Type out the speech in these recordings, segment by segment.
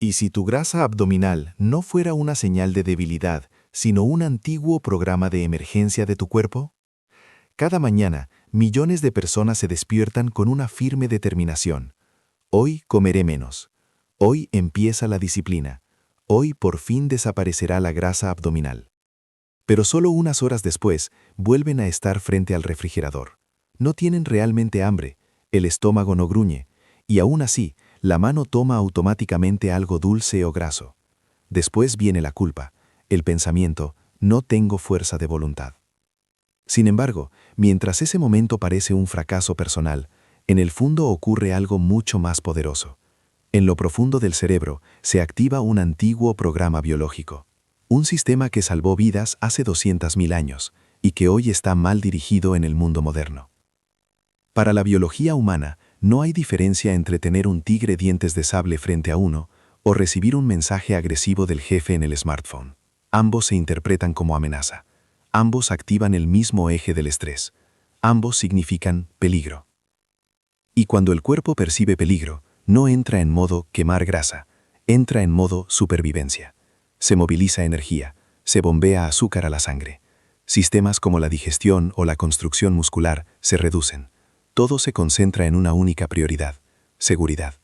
¿Y si tu grasa abdominal no fuera una señal de debilidad, sino un antiguo programa de emergencia de tu cuerpo? Cada mañana, millones de personas se despiertan con una firme determinación. Hoy comeré menos. Hoy empieza la disciplina. Hoy por fin desaparecerá la grasa abdominal. Pero solo unas horas después, vuelven a estar frente al refrigerador. No tienen realmente hambre, el estómago no gruñe, y aún así, la mano toma automáticamente algo dulce o graso. Después viene la culpa, el pensamiento, no tengo fuerza de voluntad. Sin embargo, mientras ese momento parece un fracaso personal, en el fondo ocurre algo mucho más poderoso. En lo profundo del cerebro se activa un antiguo programa biológico, un sistema que salvó vidas hace 200.000 años y que hoy está mal dirigido en el mundo moderno. Para la biología humana, no hay diferencia entre tener un tigre dientes de sable frente a uno o recibir un mensaje agresivo del jefe en el smartphone. Ambos se interpretan como amenaza. Ambos activan el mismo eje del estrés. Ambos significan peligro. Y cuando el cuerpo percibe peligro, no entra en modo quemar grasa, entra en modo supervivencia. Se moviliza energía, se bombea azúcar a la sangre. Sistemas como la digestión o la construcción muscular se reducen. Todo se concentra en una única prioridad: seguridad.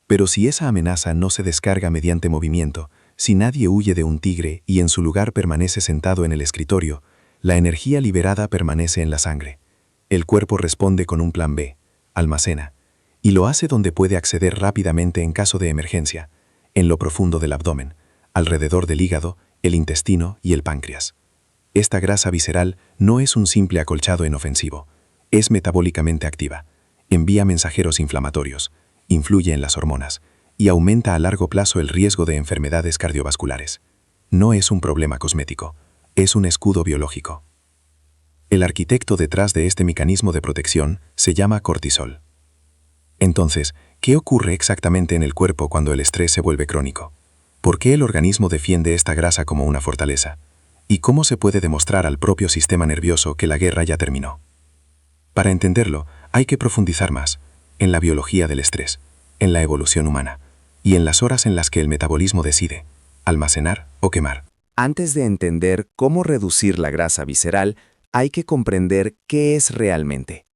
Pero si esa amenaza no se descarga mediante movimiento, si nadie huye de un tigre y en su lugar permanece sentado en el escritorio, la energía liberada permanece en la sangre. El cuerpo responde con un plan B, almacena, y lo hace donde puede acceder rápidamente en caso de emergencia, en lo profundo del abdomen, alrededor del hígado, el intestino y el páncreas. Esta grasa visceral no es un simple acolchado inofensivo, es metabólicamente activa, envía mensajeros inflamatorios, influye en las hormonas y aumenta a largo plazo el riesgo de enfermedades cardiovasculares. No es un problema cosmético, es un escudo biológico. El arquitecto detrás de este mecanismo de protección se llama cortisol. Entonces, ¿qué ocurre exactamente en el cuerpo cuando el estrés se vuelve crónico? ¿Por qué el organismo defiende esta grasa como una fortaleza? ¿Y cómo se puede demostrar al propio sistema nervioso que la guerra ya terminó? Para entenderlo, hay que profundizar más en la biología del estrés, en la evolución humana y en las horas en las que el metabolismo decide almacenar o quemar. Antes de entender cómo reducir la grasa visceral, hay que comprender qué es realmente.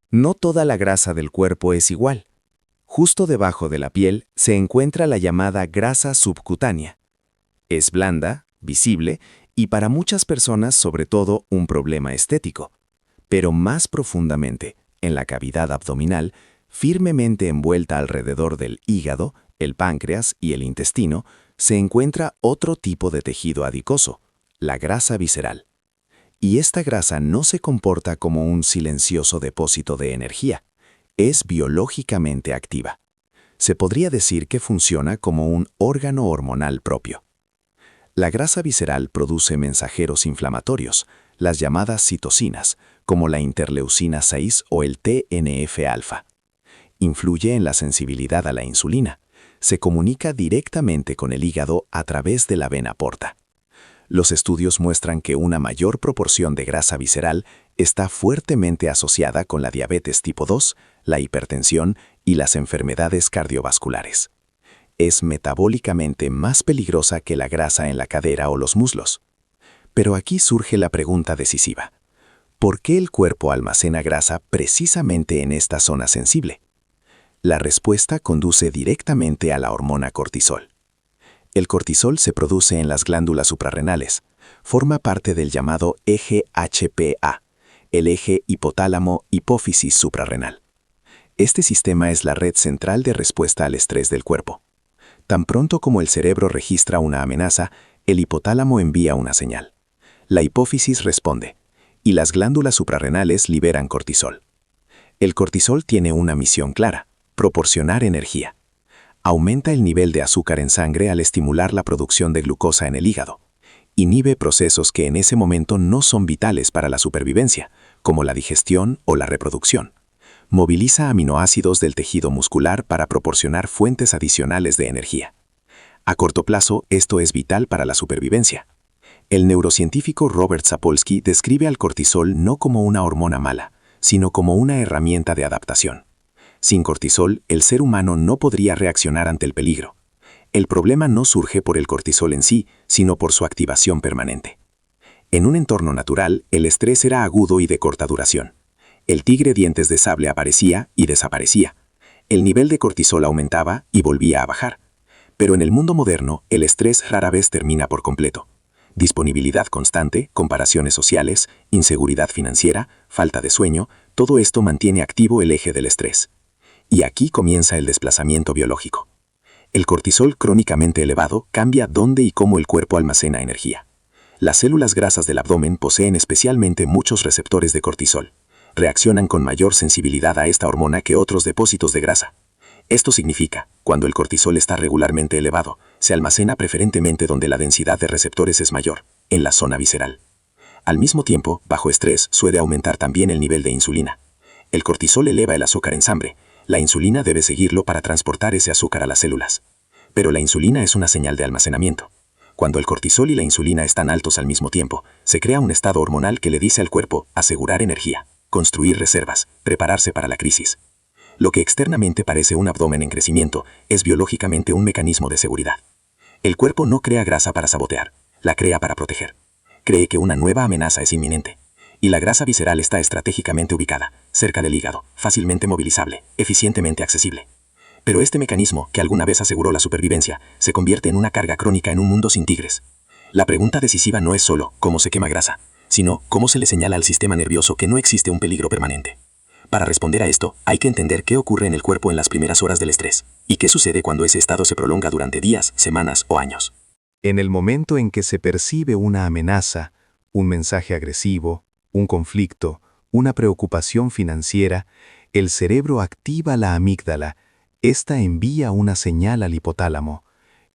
No toda la grasa del cuerpo es igual. Justo debajo de la piel se encuentra la llamada grasa subcutánea. Es blanda, visible y para muchas personas sobre todo un problema estético. Pero más profundamente, en la cavidad abdominal, firmemente envuelta alrededor del hígado, el páncreas y el intestino, se encuentra otro tipo de tejido adiposo, la grasa visceral. Y esta grasa no se comporta como un silencioso depósito de energía, es biológicamente activa. Se podría decir que funciona como un órgano hormonal propio. La grasa visceral produce mensajeros inflamatorios, las llamadas citocinas, como la interleucina 6 o el TNF-alfa. Influye en la sensibilidad a la insulina. Se comunica directamente con el hígado a través de la vena porta. Los estudios muestran que una mayor proporción de grasa visceral está fuertemente asociada con la diabetes tipo 2, la hipertensión y las enfermedades cardiovasculares. Es metabólicamente más peligrosa que la grasa en la cadera o los muslos. Pero aquí surge la pregunta decisiva. ¿Por qué el cuerpo almacena grasa precisamente en esta zona sensible? La respuesta conduce directamente a la hormona cortisol. El cortisol se produce en las glándulas suprarrenales. Forma parte del llamado eje HPA, el eje hipotálamo-hipófisis suprarrenal. Este sistema es la red central de respuesta al estrés del cuerpo. Tan pronto como el cerebro registra una amenaza, el hipotálamo envía una señal. La hipófisis responde, y las glándulas suprarrenales liberan cortisol. El cortisol tiene una misión clara: proporcionar energía. Aumenta el nivel de azúcar en sangre al estimular la producción de glucosa en el hígado. Inhibe procesos que en ese momento no son vitales para la supervivencia, como la digestión o la reproducción. Moviliza aminoácidos del tejido muscular para proporcionar fuentes adicionales de energía. A corto plazo, esto es vital para la supervivencia. El neurocientífico Robert Sapolsky describe al cortisol no como una hormona mala, sino como una herramienta de adaptación. Sin cortisol, el ser humano no podría reaccionar ante el peligro. El problema no surge por el cortisol en sí, sino por su activación permanente. En un entorno natural, el estrés era agudo y de corta duración. El tigre dientes de sable aparecía y desaparecía. El nivel de cortisol aumentaba y volvía a bajar. Pero en el mundo moderno, el estrés rara vez termina por completo. Disponibilidad constante, comparaciones sociales, inseguridad financiera, falta de sueño, todo esto mantiene activo el eje del estrés. Y aquí comienza el desplazamiento biológico. El cortisol crónicamente elevado cambia dónde y cómo el cuerpo almacena energía. Las células grasas del abdomen poseen especialmente muchos receptores de cortisol. Reaccionan con mayor sensibilidad a esta hormona que otros depósitos de grasa. Esto significa, cuando el cortisol está regularmente elevado, se almacena preferentemente donde la densidad de receptores es mayor, en la zona visceral. Al mismo tiempo, bajo estrés suele aumentar también el nivel de insulina. El cortisol eleva el azúcar en sangre. La insulina debe seguirlo para transportar ese azúcar a las células. Pero la insulina es una señal de almacenamiento. Cuando el cortisol y la insulina están altos al mismo tiempo, se crea un estado hormonal que le dice al cuerpo asegurar energía, construir reservas, prepararse para la crisis. Lo que externamente parece un abdomen en crecimiento es biológicamente un mecanismo de seguridad. El cuerpo no crea grasa para sabotear, la crea para proteger. Cree que una nueva amenaza es inminente. Y la grasa visceral está estratégicamente ubicada, cerca del hígado, fácilmente movilizable, eficientemente accesible. Pero este mecanismo, que alguna vez aseguró la supervivencia, se convierte en una carga crónica en un mundo sin tigres. La pregunta decisiva no es solo cómo se quema grasa, sino cómo se le señala al sistema nervioso que no existe un peligro permanente. Para responder a esto, hay que entender qué ocurre en el cuerpo en las primeras horas del estrés, y qué sucede cuando ese estado se prolonga durante días, semanas o años. En el momento en que se percibe una amenaza, un mensaje agresivo, un conflicto, una preocupación financiera, el cerebro activa la amígdala. Esta envía una señal al hipotálamo.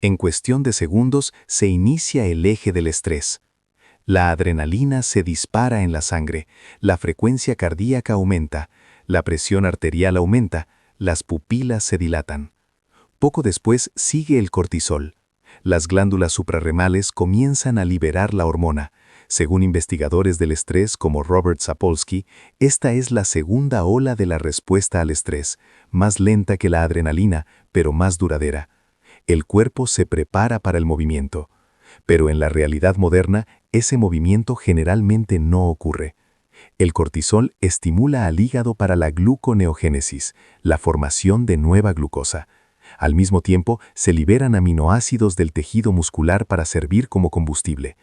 En cuestión de segundos se inicia el eje del estrés. La adrenalina se dispara en la sangre, la frecuencia cardíaca aumenta, la presión arterial aumenta, las pupilas se dilatan. Poco después sigue el cortisol. Las glándulas suprarrenales comienzan a liberar la hormona. Según investigadores del estrés como Robert Sapolsky, esta es la segunda ola de la respuesta al estrés, más lenta que la adrenalina, pero más duradera. El cuerpo se prepara para el movimiento. Pero en la realidad moderna, ese movimiento generalmente no ocurre. El cortisol estimula al hígado para la gluconeogénesis, la formación de nueva glucosa. Al mismo tiempo, se liberan aminoácidos del tejido muscular para servir como combustible.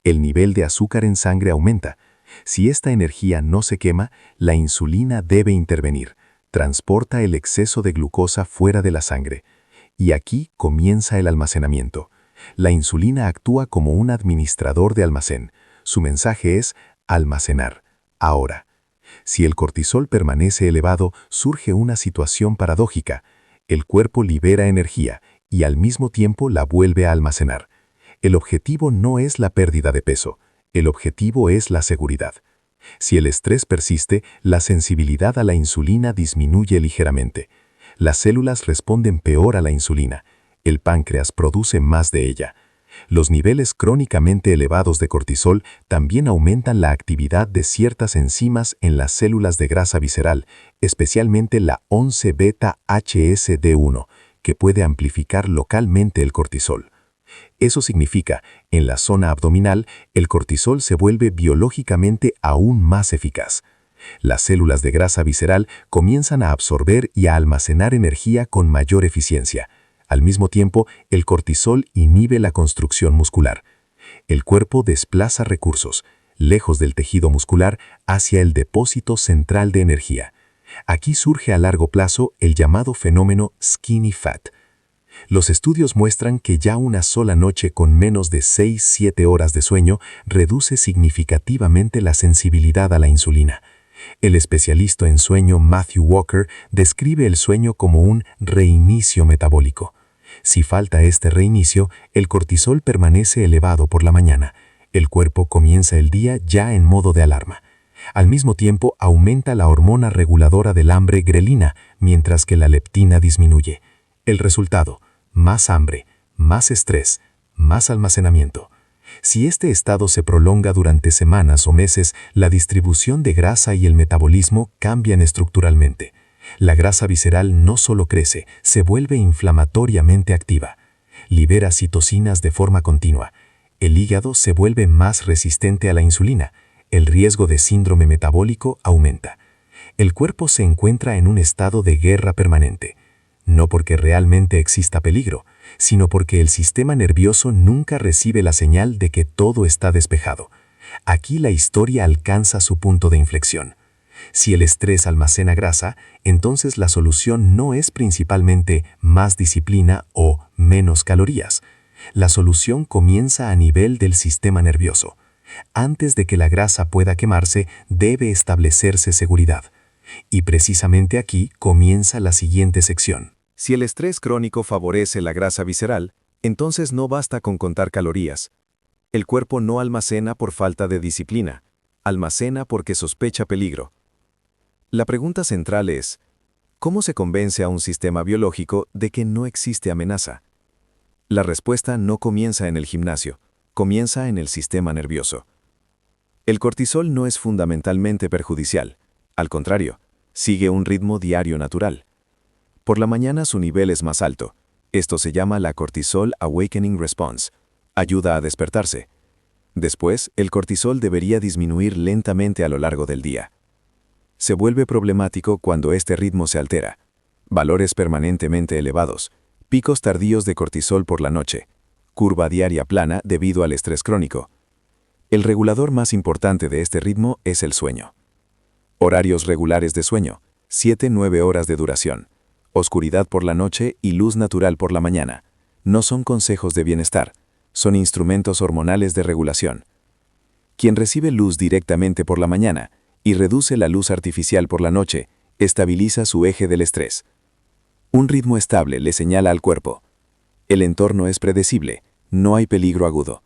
El nivel de azúcar en sangre aumenta. Si esta energía no se quema, la insulina debe intervenir. Transporta el exceso de glucosa fuera de la sangre. Y aquí comienza el almacenamiento. La insulina actúa como un administrador de almacén. Su mensaje es almacenar, ahora. Si el cortisol permanece elevado, surge una situación paradójica. El cuerpo libera energía y al mismo tiempo la vuelve a almacenar. El objetivo no es la pérdida de peso, el objetivo es la seguridad. Si el estrés persiste, la sensibilidad a la insulina disminuye ligeramente. Las células responden peor a la insulina. El páncreas produce más de ella. Los niveles crónicamente elevados de cortisol también aumentan la actividad de ciertas enzimas en las células de grasa visceral, especialmente la 11-beta-HSD1, que puede amplificar localmente el cortisol. Eso significa, en la zona abdominal, el cortisol se vuelve biológicamente aún más eficaz. Las células de grasa visceral comienzan a absorber y a almacenar energía con mayor eficiencia. Al mismo tiempo, el cortisol inhibe la construcción muscular. El cuerpo desplaza recursos, lejos del tejido muscular, hacia el depósito central de energía. Aquí surge a largo plazo el llamado fenómeno skinny fat. Los estudios muestran que ya una sola noche con menos de 6-7 horas de sueño reduce significativamente la sensibilidad a la insulina. El especialista en sueño Matthew Walker describe el sueño como un reinicio metabólico. Si falta este reinicio, el cortisol permanece elevado por la mañana. El cuerpo comienza el día ya en modo de alarma. Al mismo tiempo, aumenta la hormona reguladora del hambre grelina, mientras que la leptina disminuye. El resultado: más hambre, más estrés, más almacenamiento. Si este estado se prolonga durante semanas o meses, la distribución de grasa y el metabolismo cambian estructuralmente. La grasa visceral no solo crece, se vuelve inflamatoriamente activa. libera citocinas de forma continua. El hígado se vuelve más resistente a la insulina. El riesgo de síndrome metabólico aumenta. El cuerpo se encuentra en un estado de guerra permanente. No porque realmente exista peligro, sino porque el sistema nervioso nunca recibe la señal de que todo está despejado. Aquí la historia alcanza su punto de inflexión. Si el estrés almacena grasa, entonces la solución no es principalmente más disciplina o menos calorías. La solución comienza a nivel del sistema nervioso. Antes de que la grasa pueda quemarse, debe establecerse seguridad. Y precisamente aquí comienza la siguiente sección. Si el estrés crónico favorece la grasa visceral, entonces no basta con contar calorías. El cuerpo no almacena por falta de disciplina, almacena porque sospecha peligro. La pregunta central es, ¿cómo se convence a un sistema biológico de que no existe amenaza? La respuesta no comienza en el gimnasio, comienza en el sistema nervioso. El cortisol no es fundamentalmente perjudicial, al contrario, sigue un ritmo diario natural. Por la mañana su nivel es más alto. Esto se llama la Cortisol Awakening Response. Ayuda a despertarse. Después, el cortisol debería disminuir lentamente a lo largo del día. Se vuelve problemático cuando este ritmo se altera. Valores permanentemente elevados, picos tardíos de cortisol por la noche, curva diaria plana debido al estrés crónico. El regulador más importante de este ritmo es el sueño. Horarios regulares de sueño, 7-9 horas de duración. Oscuridad por la noche y luz natural por la mañana. No son consejos de bienestar, son instrumentos hormonales de regulación. Quien recibe luz directamente por la mañana y reduce la luz artificial por la noche, estabiliza su eje del estrés. Un ritmo estable le señala al cuerpo. El entorno es predecible, no hay peligro agudo.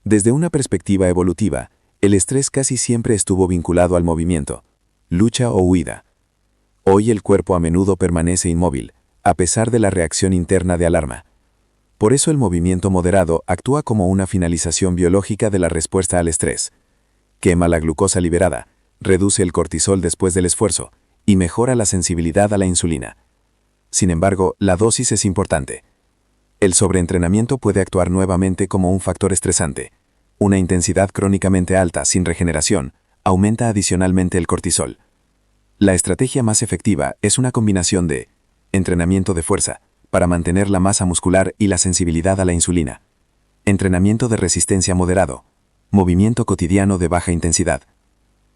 Desde una perspectiva evolutiva, el estrés casi siempre estuvo vinculado al movimiento, lucha o huida. Hoy el cuerpo a menudo permanece inmóvil, a pesar de la reacción interna de alarma. Por eso el movimiento moderado actúa como una finalización biológica de la respuesta al estrés. Quema la glucosa liberada, reduce el cortisol después del esfuerzo y mejora la sensibilidad a la insulina. Sin embargo, la dosis es importante. El sobreentrenamiento puede actuar nuevamente como un factor estresante. Una intensidad crónicamente alta sin regeneración aumenta adicionalmente el cortisol. La estrategia más efectiva es una combinación de entrenamiento de fuerza, para mantener la masa muscular y la sensibilidad a la insulina. Entrenamiento de resistencia moderado. Movimiento cotidiano de baja intensidad.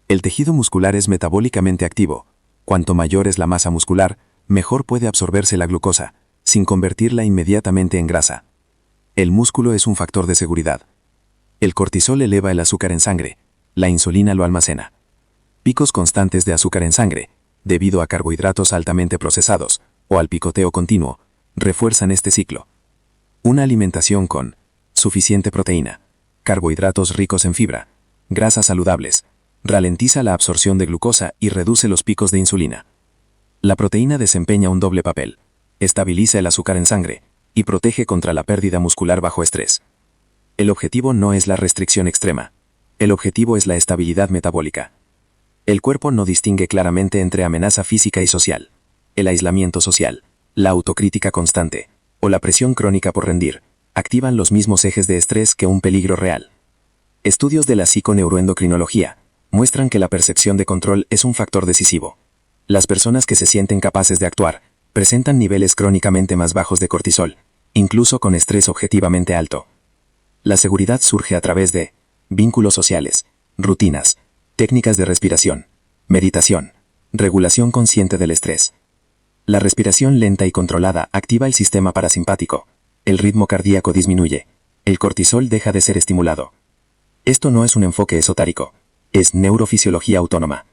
El tejido muscular es metabólicamente activo. Cuanto mayor es la masa muscular, mejor puede absorberse la glucosa, sin convertirla inmediatamente en grasa. El músculo es un factor de seguridad. El cortisol eleva el azúcar en sangre, la insulina lo almacena. Picos constantes de azúcar en sangre, debido a carbohidratos altamente procesados o al picoteo continuo, refuerzan este ciclo. Una alimentación con suficiente proteína, carbohidratos ricos en fibra, grasas saludables, ralentiza la absorción de glucosa y reduce los picos de insulina. La proteína desempeña un doble papel, estabiliza el azúcar en sangre y protege contra la pérdida muscular bajo estrés. El objetivo no es la restricción extrema, el objetivo es la estabilidad metabólica. El cuerpo no distingue claramente entre amenaza física y social, el aislamiento social, la autocrítica constante o la presión crónica por rendir, activan los mismos ejes de estrés que un peligro real. Estudios de la psiconeuroendocrinología muestran que la percepción de control es un factor decisivo. Las personas que se sienten capaces de actuar presentan niveles crónicamente más bajos de cortisol, incluso con estrés objetivamente alto. La seguridad surge a través de vínculos sociales, rutinas, técnicas de respiración, meditación, regulación consciente del estrés. La respiración lenta y controlada activa el sistema parasimpático, el ritmo cardíaco disminuye, el cortisol deja de ser estimulado. Esto no es un enfoque esotérico, es neurofisiología autónoma.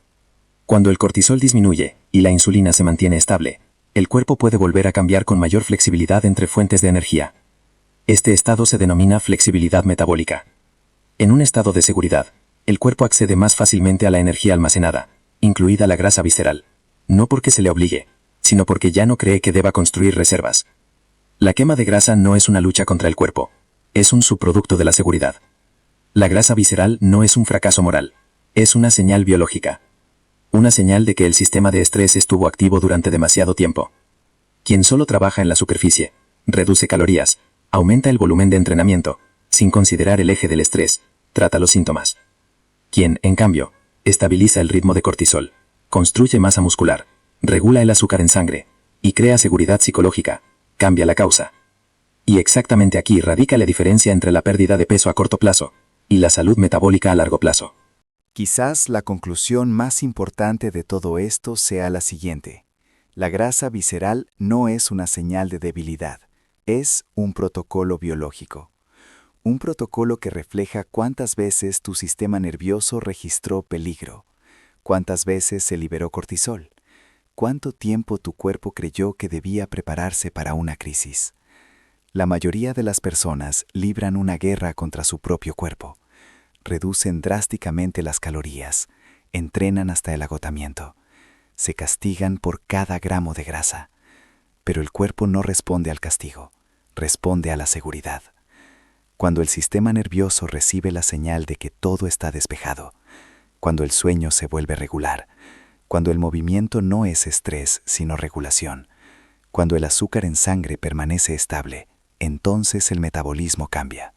Cuando el cortisol disminuye y la insulina se mantiene estable, el cuerpo puede volver a cambiar con mayor flexibilidad entre fuentes de energía. Este estado se denomina flexibilidad metabólica. En un estado de seguridad, el cuerpo accede más fácilmente a la energía almacenada, incluida la grasa visceral, no porque se le obligue, sino porque ya no cree que deba construir reservas. La quema de grasa no es una lucha contra el cuerpo, es un subproducto de la seguridad. La grasa visceral no es un fracaso moral, es una señal biológica. Una señal de que el sistema de estrés estuvo activo durante demasiado tiempo. Quien solo trabaja en la superficie, reduce calorías, Aumenta el volumen de entrenamiento, sin considerar el eje del estrés, trata los síntomas. Quien, en cambio, estabiliza el ritmo de cortisol, construye masa muscular, regula el azúcar en sangre y crea seguridad psicológica, cambia la causa. Y exactamente aquí radica la diferencia entre la pérdida de peso a corto plazo y la salud metabólica a largo plazo. Quizás la conclusión más importante de todo esto sea la siguiente. La grasa visceral no es una señal de debilidad, es un protocolo biológico. Un protocolo que refleja cuántas veces tu sistema nervioso registró peligro, cuántas veces se liberó cortisol, cuánto tiempo tu cuerpo creyó que debía prepararse para una crisis. La mayoría de las personas libran una guerra contra su propio cuerpo. Reducen drásticamente las calorías, entrenan hasta el agotamiento, se castigan por cada gramo de grasa. Pero el cuerpo no responde al castigo, responde a la seguridad. Cuando el sistema nervioso recibe la señal de que todo está despejado, cuando el sueño se vuelve regular, cuando el movimiento no es estrés sino regulación, cuando el azúcar en sangre permanece estable, entonces el metabolismo cambia.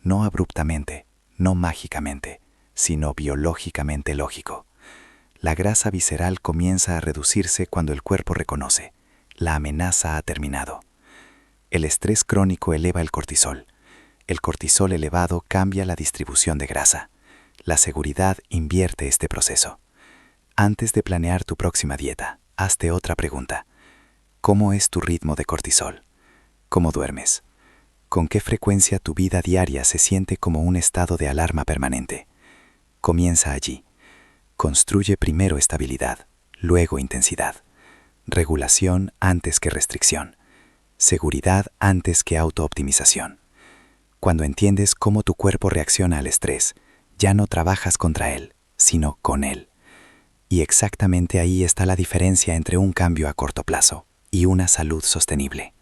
No abruptamente, no mágicamente, sino biológicamente lógico. La grasa visceral comienza a reducirse cuando el cuerpo reconoce: la amenaza ha terminado. El estrés crónico eleva el cortisol. El cortisol elevado cambia la distribución de grasa. La seguridad invierte este proceso. Antes de planear tu próxima dieta, hazte otra pregunta. ¿Cómo es tu ritmo de cortisol? ¿Cómo duermes? ¿Con qué frecuencia tu vida diaria se siente como un estado de alarma permanente? Comienza allí. Construye primero estabilidad, luego intensidad. Regulación antes que restricción. Seguridad antes que autooptimización. Cuando entiendes cómo tu cuerpo reacciona al estrés, ya no trabajas contra él, sino con él. Y exactamente ahí está la diferencia entre un cambio a corto plazo y una salud sostenible.